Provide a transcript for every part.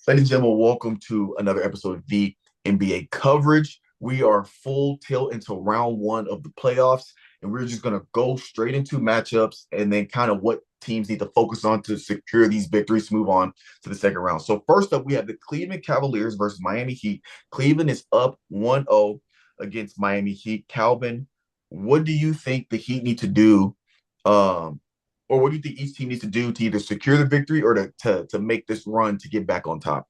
Ladies and gentlemen, welcome to another episode of the NBA coverage. We are full tilt into round one of the playoffs, and we're just going to go straight into matchups and then kind of what teams need to focus on to secure these victories to move on to the second round. So, first up, we have the Cleveland Cavaliers versus Miami Heat. Cleveland is up 1-0 against Miami Heat. Calvin, what do you think the Heat need to do? Or what do you think each team needs to do to either secure the victory or to make this run to get back on top?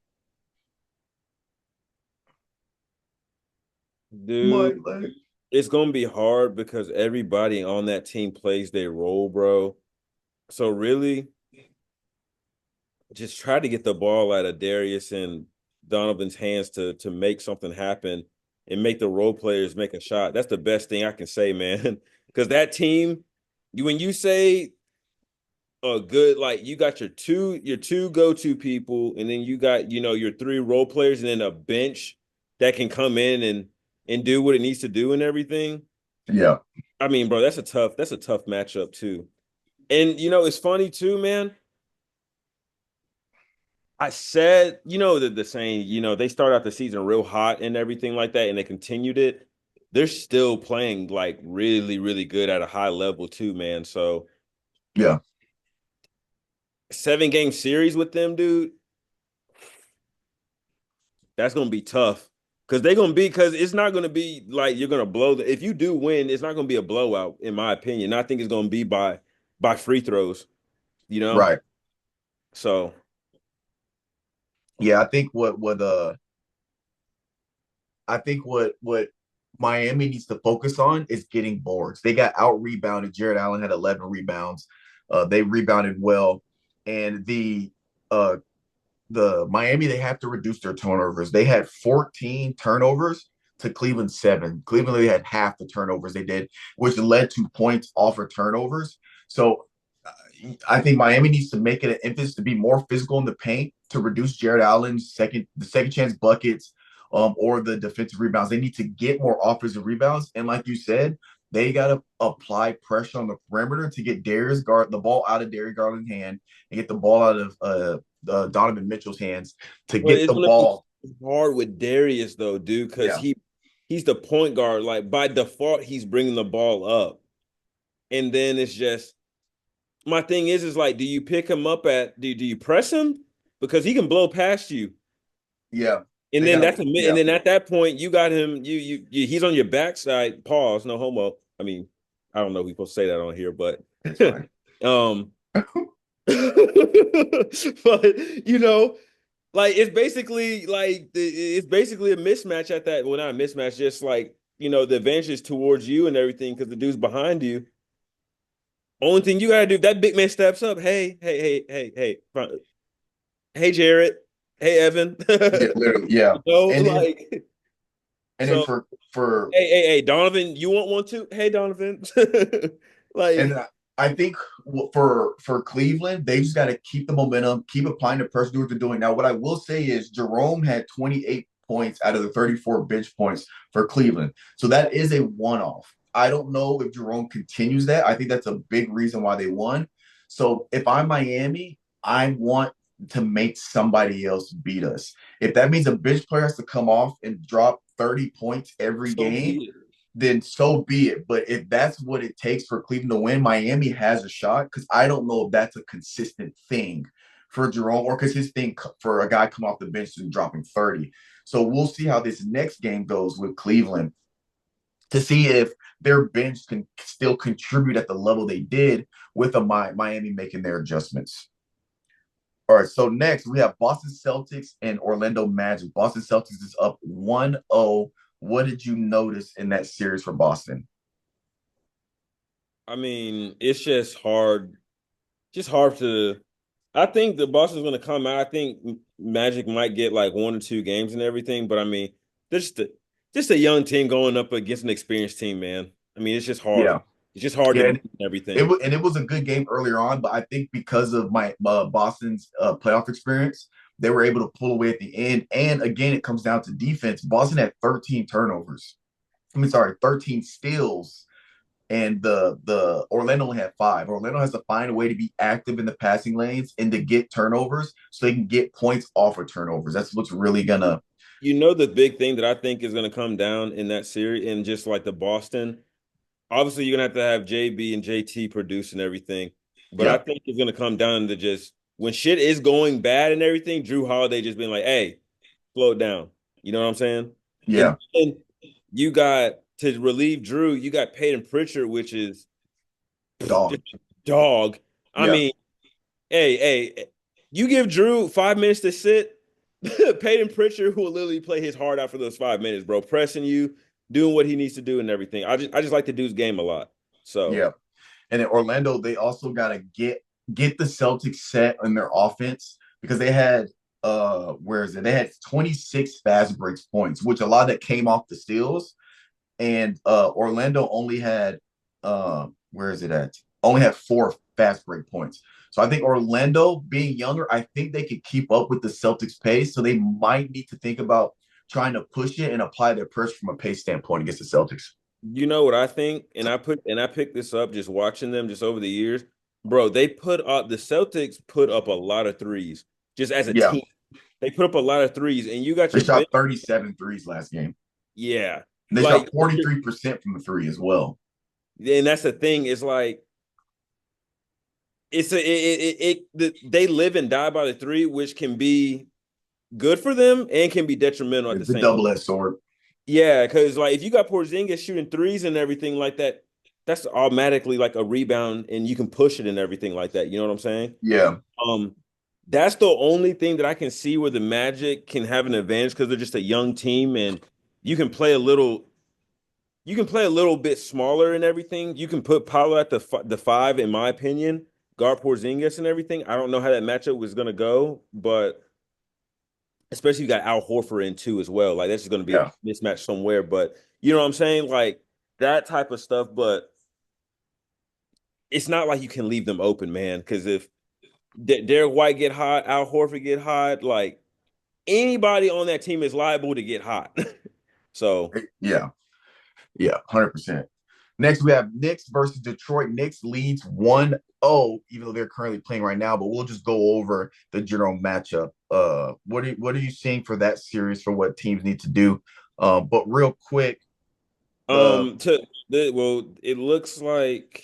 Dude, Mike, like, it's gonna be hard because everybody on that team plays their role, bro. So really, just try to get the ball out of Darius and Donovan's hands to make something happen and make the role players make a shot. That's the best thing I can say, man. Because that team, when you say a good, like you got your two go-to people, and then you got your three role players, and then a bench that can come in and do what it needs to do and everything. yeah, I mean, bro, that's a tough matchup too. And it's funny too, man. I said, the saying, they started out the season real hot and everything like that, and they continued it. They're still playing like really, really good at a high level too, man. So yeah, 7 game series with them, dude, that's gonna be tough. Because it's not gonna be like you're gonna blow if you do win, it's not gonna be a blowout, in my opinion. I think it's gonna be by free throws, you know? right. So Yeah, I think what Miami needs to focus on is getting boards. They got out rebounded. Jared Allen had 11 rebounds. They rebounded well, and the Miami, they have to reduce their turnovers. They had 14 turnovers to Cleveland 7. Cleveland, they had half the turnovers they did, which led to points off of turnovers. So I think Miami needs to make it an emphasis to be more physical in the paint to reduce Jared Allen's second chance buckets, or the defensive rebounds. They need to get more offensive rebounds. And like you said, they got to apply pressure on the perimeter to get the ball out of Darius Garland's hand and get the ball out of Donovan Mitchell's hands to but get it's the gonna be ball. hard with Darius though, dude, because Yeah, he's the point guard. Like by default, he's bringing the ball up, and then it's just my thing is like, do you pick him up do you press him because he can blow past you, yeah, and they then got to, and yeah, then at that point you got him. He's on your backside. Pause. No homo. I mean, I don't know if we supposed to say that on here, but it's fine. um, but like it's basically a mismatch at that. Well, not a mismatch, just like the advantage is towards you and everything because the dude's behind you. Only thing you gotta do if that big man steps up. Hey, hey, hey, hey, hey, Jared. Hey, Evan. Yeah, literally, yeah. And then Like and then so. for Hey, Donovan. You want one too? Hey, Donovan. and Like I think for Cleveland, they just got to keep the momentum, keep applying the pressure, do what they're doing. Now, what I will say is Jerome had 28 points out of the 34 bench points for Cleveland. So that is a one-off. I don't know if Jerome continues that. I think that's a big reason why they won. So if I'm Miami, I want to make somebody else beat us. If that means a bench player has to come off and drop 30 points every so game, be it. then so be it. But if that's what it takes for Cleveland to win, Miami has a shot because I don't know if that's a consistent thing for Jerome or because his thing for a guy come off the bench and dropping 30. So we'll see how this next game goes with Cleveland to see if their bench can still contribute at the level they did with Miami making their adjustments. All right, so next we have Boston Celtics and Orlando Magic. Boston Celtics is up 1-0. What did you notice in that series for Boston? I mean, it's just hard to. I think the Boston's going to come out. I think Magic might get like 1 or 2 games and everything, but I mean, they're just a young team going up against an experienced team, man. I mean, it's just hard. Yeah, It's just hard to yeah, beat everything. and it was a good game earlier on, but I think because of my Boston's playoff experience, they were able to pull away at the end. And again, it comes down to defense. Boston had 13 turnovers. I mean, sorry, 13 steals and the Orlando only had five. Orlando has to find a way to be active in the passing lanes and to get turnovers so they can get points off of turnovers. That's what's really gonna. You know, the big thing that I think is going to come down in that series, and just like the Boston, obviously you're going to have JB and JT produce and everything, but I Yeah, think it's going to come down to just when shit is going bad and everything, Drew Holiday just being like, "Hey, slow it down." You know what I'm saying? And yeah, then you got to relieve Drew, you got Peyton Pritchard, which is dog. just a dog. I Yeah, mean, hey, you give Drew 5 minutes to sit, Peyton Pritchard, who will literally play his heart out for those 5 minutes, bro, pressing you, doing what he needs to do and everything. I just like the dude's game a lot. So yeah. And in Orlando, they also gotta get the Celtics set in their offense because they had where is it? They had 26 fast breaks points, which a lot of that came off the steals. And Orlando only had where is it at? Only had four fast break points. So I think Orlando being younger, I think they could keep up with the Celtics pace. So they might need to think about trying to push it and apply their pressure from a pace standpoint against the Celtics. you know what I think, and I picked this up just watching them just over the years, bro. The Celtics put up a lot of threes just as a Yeah. team. They put up a lot of threes, and you got They your bench. shot 37 threes last game. Yeah, And they shot like, 43% from the three as well. and that's the thing. Is like they live and die by the three, which can be good for them and can be detrimental at the It's a same. double-edged sword. Yeah, because like if you got Porzingis shooting threes and everything like that, that's automatically like a rebound, and you can push it and everything like that. You know what I'm saying? Yeah. Um, that's the only thing that I can see where the Magic can have an advantage because they're just a young team, and you can play a little. You can play a little bit smaller and everything. You can put Paolo at the five, in my opinion, guard Porzingis and everything. I don't know how that matchup was gonna go, but especially you got Al Horford in too as well. Like that's just going to be a Yeah. mismatch somewhere. But you know what I'm saying? Like that type of stuff. But it's not like you can leave them open, man. Because if Derek White get hot, Al Horford get hot, like anybody on that team is liable to get hot. So Yeah. Yeah. 100%. Next, we have Knicks versus Detroit. Knicks leads 1-0, even though they're currently playing right now, but we'll just go over the general matchup. What are you seeing for that series for what teams need to do? But real quick, the it looks like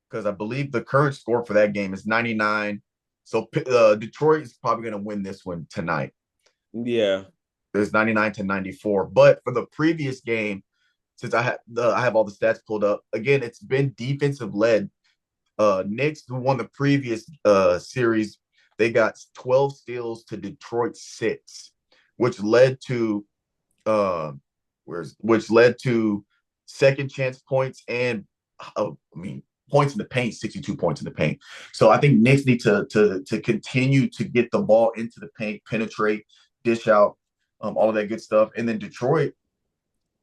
because I believe the current score for that game is 99. So Detroit is probably going to win this one tonight. yeah. There's 99-94. But for the previous game, since I have all the stats pulled up, again, it's been defensive led. Knicks, who won the previous series, they got 12 steals to Detroit 6, which led to which led to second chance points and points in the paint, 62 points in the paint. So I think Knicks need to continue to get the ball into the paint, penetrate, dish out, all of that good stuff. And then Detroit,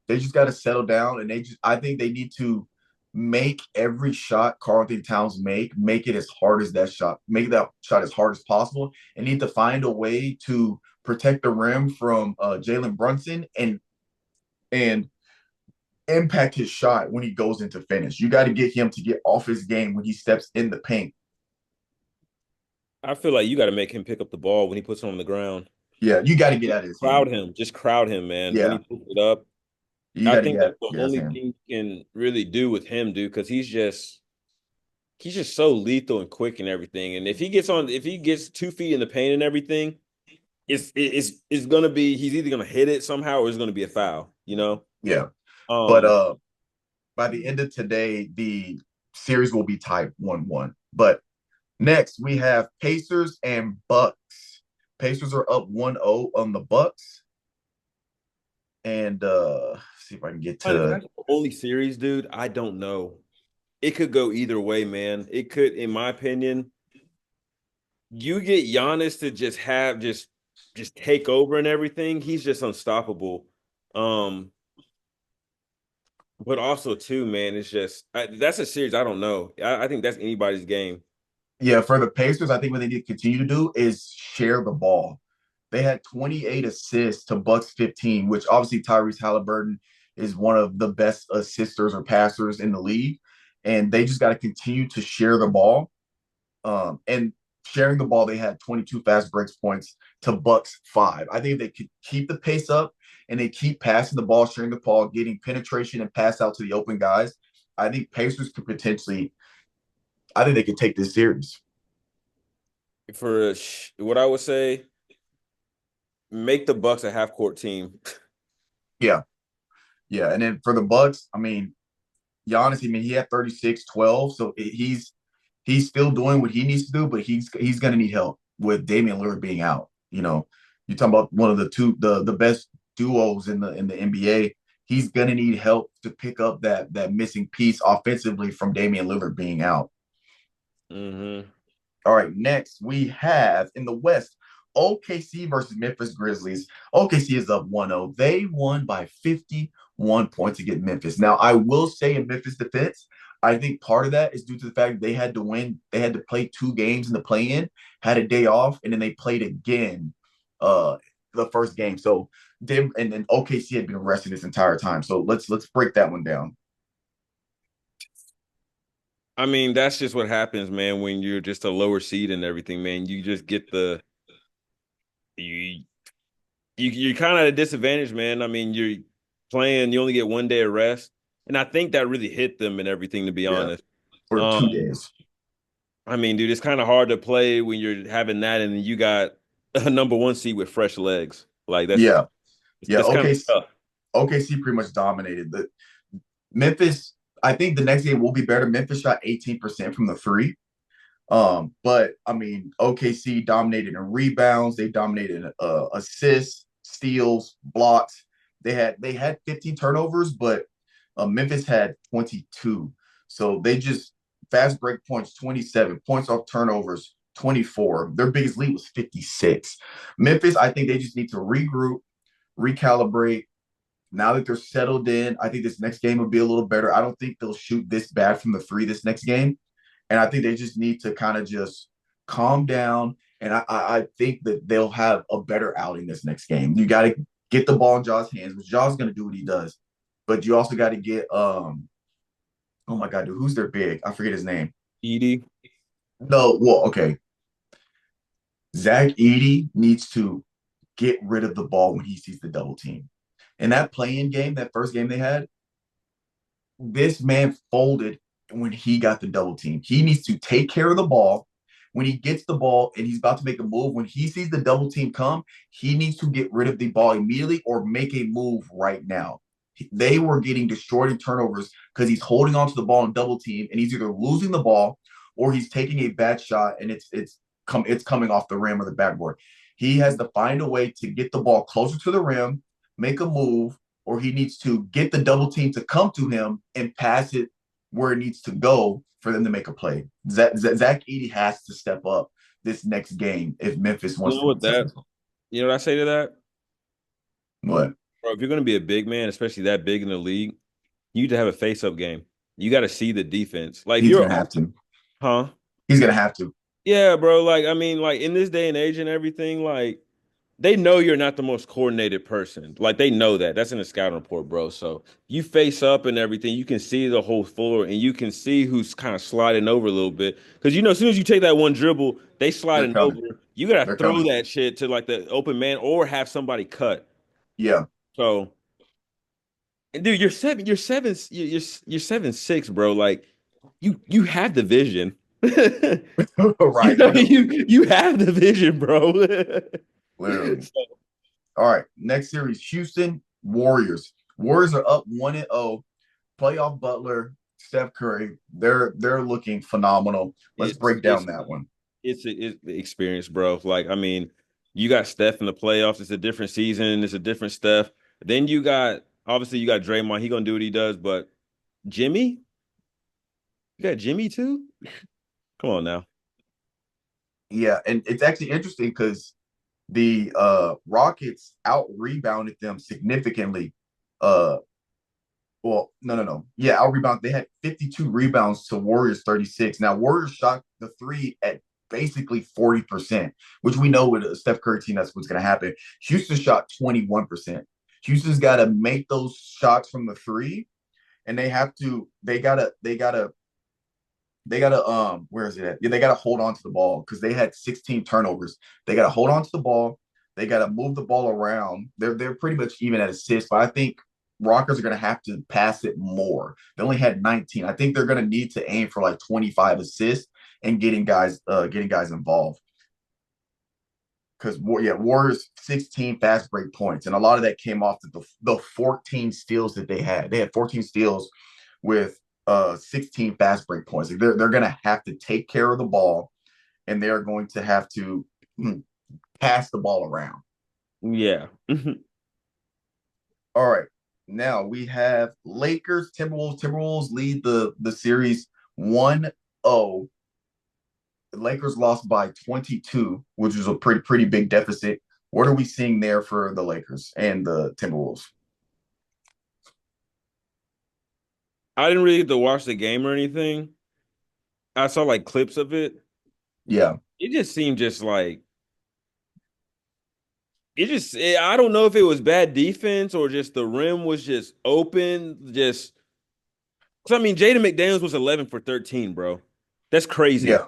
they just got to settle down, and I think they need to make every shot Carlton Towns make it as hard as that shot, make that shot as hard as possible, and need to find a way to protect the rim from Jalen Brunson and impact his shot when he goes into finish. You got to get him to get off his game when he steps in the paint. I feel like you got to make him pick up the ball when he puts it on the ground. Yeah, you got to get out of his hand. Just crowd him, man. When he Yeah, puts it up, you I got to think that's the get out of his only hand. thing you can really do with him, dude, because he's just so lethal and quick and everything. And if he gets 2 feet in the paint and everything, it's gonna be he's either gonna hit it somehow or it's gonna be a foul, you know? Yeah, but Um, by the end of today, the series will be tied 1-1. But next we have Pacers and Bucks. Pacers are up 1-0 on the Bucks. And see if I can get if to. that's the only series, dude, I don't know. It could go either way, man. It could, in my opinion, you get Giannis to just take over and everything. He's just unstoppable. Um, but also too, man, that's a series I don't know. I think that's anybody's game. Yeah, for the Pacers, I think what they need to continue to do is share the ball. They had 28 assists to Bucks 15, which obviously Tyrese Halliburton is one of the best assisters or passers in the league, and they just got to continue to share the ball. And sharing the ball, they had 22 fast breaks points to Bucks 5. I think if they could keep the pace up and they keep passing the ball, sharing the ball, getting penetration and pass out to the open guys, I think Pacers could potentially. I think they could take this series. For what I would say, make the Bucks a half court team. Yeah, yeah. And then for the Bucks, I mean, Giannis, I mean, he had 36, 12, so he's still doing what he needs to do, but he's gonna need help with Damian Lillard being out. You're talking about one of the best duos in the NBA. He's gonna need help to pick up that missing piece offensively from Damian Lillard being out. Mm-hmm. All right, next we have in the West, OKC versus Memphis Grizzlies. OKC is up 1-0. They won by 51 points against Memphis. Now, I will say in Memphis' defense, I think part of that is due to the fact that they had to win. They had to play 2 games in the play-in, had a day off, and then they played again uh the first game. So them and then OKC had been resting this entire time. So let's break that one down. I mean, that's just what happens, man, when you're just a lower seed and everything, man. You just get you you're kind of at a disadvantage, man. I mean, you're playing, you only get 1 day of rest. And I think that really hit them and everything, to be Yeah, honest. or Um, 2 days. I mean, dude, it's kind of hard to play when you're having that and you got a number one seed with fresh legs. Like Yeah, yeah. that's kind of tough. OKC pretty much dominated. The Memphis, I think the next game will be better. Memphis shot 18% from the three. But I mean, OKC dominated in rebounds. They dominated in assists, steals, blocks. They had 15 turnovers, but Memphis had 22. So they just fast break points 27, points off turnovers 24. Their biggest lead was 56. Memphis, I think they just need to regroup, recalibrate. Now that they're settled in, I think this next game will be a little better. I don't think they'll shoot this bad from the three this next game. And I think they just need to kind of just calm down. And I think that they'll have a better outing this next game. You got to get the ball in Jaw's hands, which Jaw's going to do what he does. But you also got to get, oh my God, dude, who's their big? I forget his name. Edie. No, well, okay. Zach Edey needs to get rid of the ball when he sees the double team. In that playing game, that first game they had, this man folded when he got the double team. He needs to take care of the ball. When he gets the ball and he's about to make a move, when he sees the double team come, he needs to get rid of the ball immediately or make a move right now. They were getting destroyed in turnovers because he's holding onto the ball in double team and he's either losing the ball or he's taking a bad shot and it's coming off the rim or the backboard. He has to find a way to get the ball closer to the rim, make a move, or he needs to get the double team to come to him and pass it where it needs to go for them to make a play. Zach Edey has to step up this next game if Memphis You wants know to be what that? successful. You know what I say to that? What? Bro, if you're going to be a big man, especially that big in the league, you need to have a face-up game. You got to see the defense. Like if He's you're, gonna have to. huh? He's gonna have to. Yeah, bro. Like I mean, like in this day and age and everything, like they know you're not the most coordinated person. Like they know that. That's in the scouting report, bro. So you face up and everything, you can see the whole floor and you can see who's kind of sliding over a little bit. Because you know, as soon as you take that one dribble, they They're sliding over. coming. You gotta They're throw coming. that shit to like the open man or have somebody cut. Yeah. So, and dude, you're 7'6", bro. Like you have the vision. You Right. know, Literally. you have the vision, bro. Literally. All right. Next series, Houston Warriors. Warriors are up 1-0. Playoff Butler, Steph Curry. They're looking phenomenal. Let's It's break down it's that one. it's the experience, bro. Like, I mean, you got Steph in the playoffs. It's a different season. It's a different Steph. Then you got obviously you got Draymond. He gonna do what he does, but Jimmy, you got Jimmy too. Come on now. Yeah, and it's actually interesting because the Rockets out rebounded them significantly. Uh, well, no. Yeah, out rebound. They had 52 rebounds to Warriors 36. Now, Warriors shot the three at basically 40%, which we know with a Steph Curry team, that's what's going to happen. Houston shot 21%. Houston's got to make those shots from the three, and they gotta where is it at? Yeah, they gotta hold on to the ball because they had 16 turnovers. They gotta hold on to the ball. They gotta move the ball around. They're pretty much even at assists, but I think Rockers are gonna have to pass it more. They only had 19. I think they're gonna need to aim for like 25 assists and getting guys involved. Because Warriors 16 fast break points, and a lot of that came off the 14 steals that they had. They had 14 steals with 16 fast break points. Like they're gonna have to take care of the ball, and they're going to have to pass the ball around. Yeah. All right, now we have Lakers Timberwolves. Timberwolves lead the series 1-0. The Lakers lost by 22, which was a pretty big deficit. What are we seeing there for the Lakers and the Timberwolves? I didn't really get to watch the game or anything. I saw like clips of it. Yeah, It just seemed just like I don't know if it was bad defense or just the rim was just open. Just because I mean, Jaden McDaniels was 11 for 13, bro. That's crazy. yeah,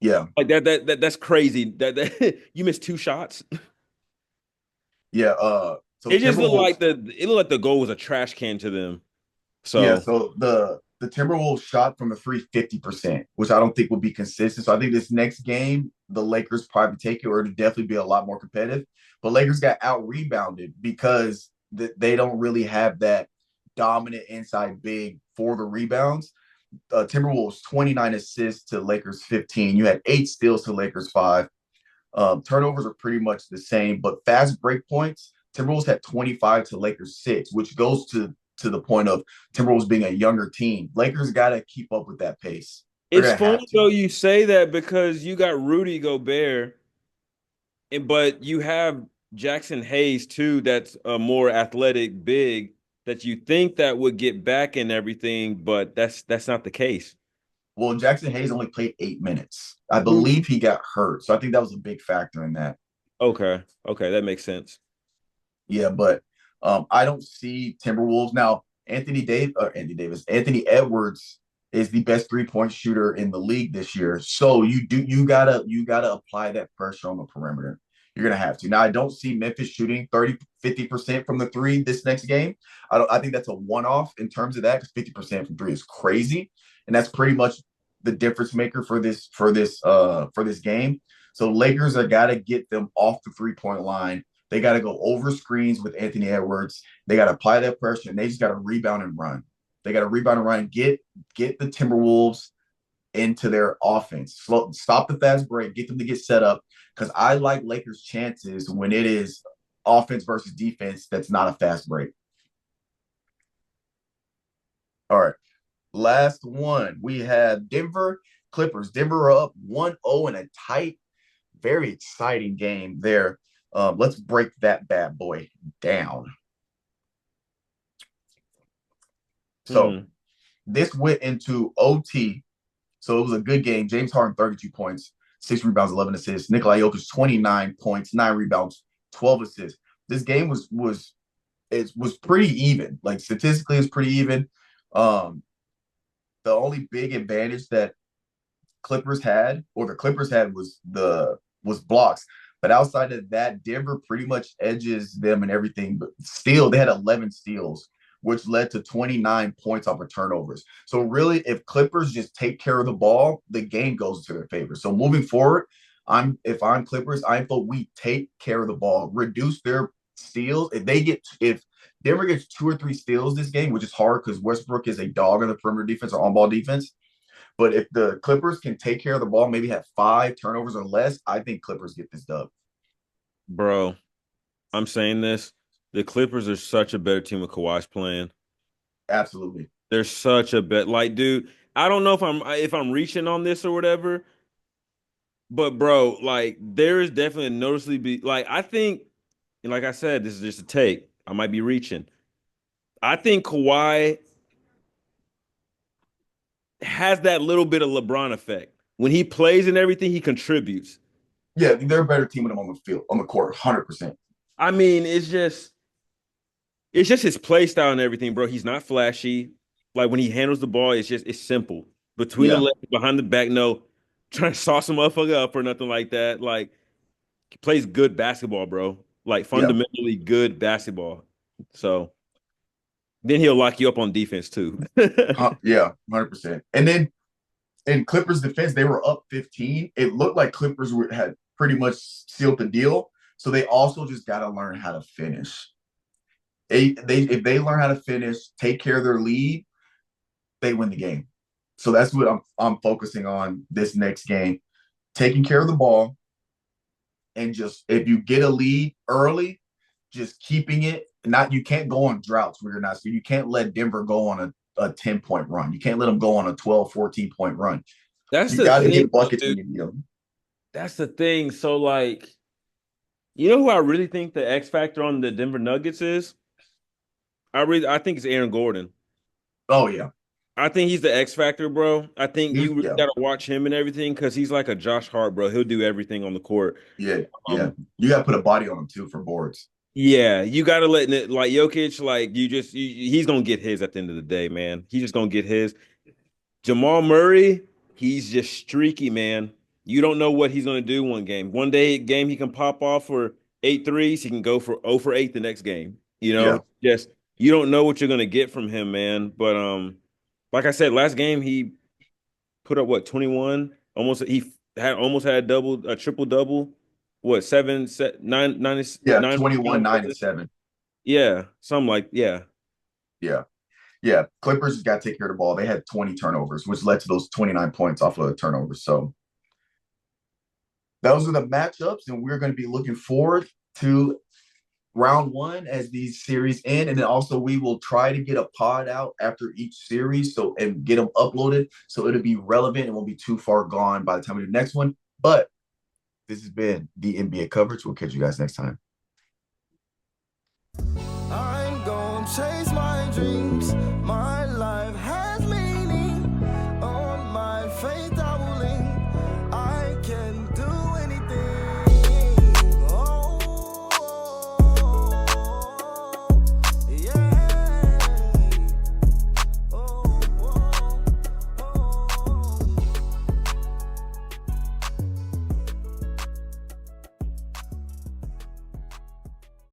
yeah, Like that's crazy. That you missed two shots. yeah. So It just looked Timberwolves, like the goal was a trash can to them. yeah. So So the Timberwolves shot from the three 50%, which I don't think would be consistent. So I think this next game, the Lakers probably take it, or it'll definitely be a lot more competitive. But Lakers got out rebounded because they don't really have that dominant inside big for the rebounds. Timberwolves 29 assists to Lakers 15. You had 8 steals to Lakers 5. Turnovers are pretty much the same, but fast break points, Timberwolves had 25 to Lakers 6, which goes to the point of Timberwolves being a younger team. Lakers got to keep up with that pace. They're it's gonna have funny to. though you say that because you got Rudy Gobert, but you have Jackson Hayes too. That's a more athletic big that you think that would get back and everything, but that's not the case. Well, Jackson Hayes only played 8 minutes. I Who- believe he got hurt, so I think that was a big factor in that. Okay, okay, that makes sense. Yeah, but I don't see Timberwolves now. Anthony Edwards is the best 3-point shooter in the league this year. So you gotta apply that pressure on the perimeter. You're gonna have to. Now I don't see Memphis shooting 30, 50% from the three this next game. I think that's a one-off in terms of that, because 50% from three is crazy. And that's pretty much the difference maker for this game. So Lakers are gotta get them off the 3-point line. They got to go over screens with Anthony Edwards. They got to apply that pressure, and they just got to rebound and run. They got to rebound and run. Get the Timberwolves into their offense. Stop the fast break. Get them to get set up. Because I like Lakers' chances when it is offense versus defense. That's not a fast break. All right. Last one. We have Denver Clippers. Denver are up 1-0 in a tight, very exciting game there. Let's break that bad boy down. So Hmm. this went into OT. So it was a good game. James Harden, 32 points, 6 rebounds, 11 assists. Nikola Jokic, 29 points, 9 rebounds, 12 assists. This game was pretty even. Like statistically, it's pretty even. Um, the only big advantage that the Clippers had was blocks. But outside of that, Denver pretty much edges them and everything. But still, they had 11 steals, which led to 29 points off of turnovers. So really, if Clippers just take care of the ball, the game goes to their favor. So moving forward, if I'm Clippers, I thought we take care of the ball, reduce their steals. If Denver gets 2 or 3 steals this game, which is hard because Westbrook is a dog on the perimeter defense or on ball defense. But if the Clippers can take care of the ball, maybe have 5 turnovers or less, I think Clippers get this dub. Bro, I'm saying this. The Clippers are such a better team with Kawhi's playing. Absolutely. They're such a bet. Like, dude, I don't know if I'm reaching on this or whatever, but bro, like, there is definitely a noticeably like I think, and like I said, this is just a take. I might be reaching. I think Kawhi has that little bit of LeBron effect. When he plays and everything, he contributes. Yeah, they're a better team with them on the field, on the court, 100%. I mean, it's just It's just his play style and everything, bro. He's not flashy. Like when he handles the ball, it's simple. Between the Yeah, legs, behind the back, no trying to sauce a motherfucker up or nothing like that. Like he plays good basketball, bro. Like yeah, fundamentally good basketball. So then he'll lock you up on defense too. yeah, 100%. And then in Clippers' defense, they were up 15. It looked like had pretty much sealed the deal. So they also just got to learn how to finish. They if they learn how to finish, take care of their lead, they win the game. So that's what I'm focusing on this next game, taking care of the ball, and just if you get a lead early, just keeping it. Not you can't go on droughts where you're not. So you can't let Denver go on a 10-point run. You can't let them go on a 12, 14-point run. That's You the got to thing, get though, buckets when dude. you need them. That's the thing. So like, you know who I really think the X factor on the Denver Nuggets is? I think it's Aaron Gordon. Oh yeah, I think he's the X factor, bro. I think you really yeah, gotta watch him and everything because he's like a Josh Hart, bro. He'll do everything on the court. yeah, yeah. Um, You got to put a body on them too for boards. yeah, you gotta let it like Jokic, like he's gonna get his at the end of the day, man. He's just gonna get his. Jamal Murray, he's just streaky, man. You don't know what he's gonna do one game. One day game he can pop off for 8 threes. He can go for 0 for 8 the next game. You know, Yeah, just you don't know what you're gonna get from him, man. But like I said, last game he put up what 21? Almost had a triple double. What seven set nine nine yeah. nine 21, 9, and 7. yeah, something like yeah. Yeah, yeah. Clippers got to take care of the ball. They had 20 turnovers, which led to those 29 points off of turnovers. So those are the matchups, and we're going to be looking forward to round one as these series end, and then also we will try to get a pod out after each series, so and get them uploaded so it'll be relevant and won't be too far gone by the time we do the next one. But this has been the NBA coverage. We'll catch you guys next time. I'm gonna chase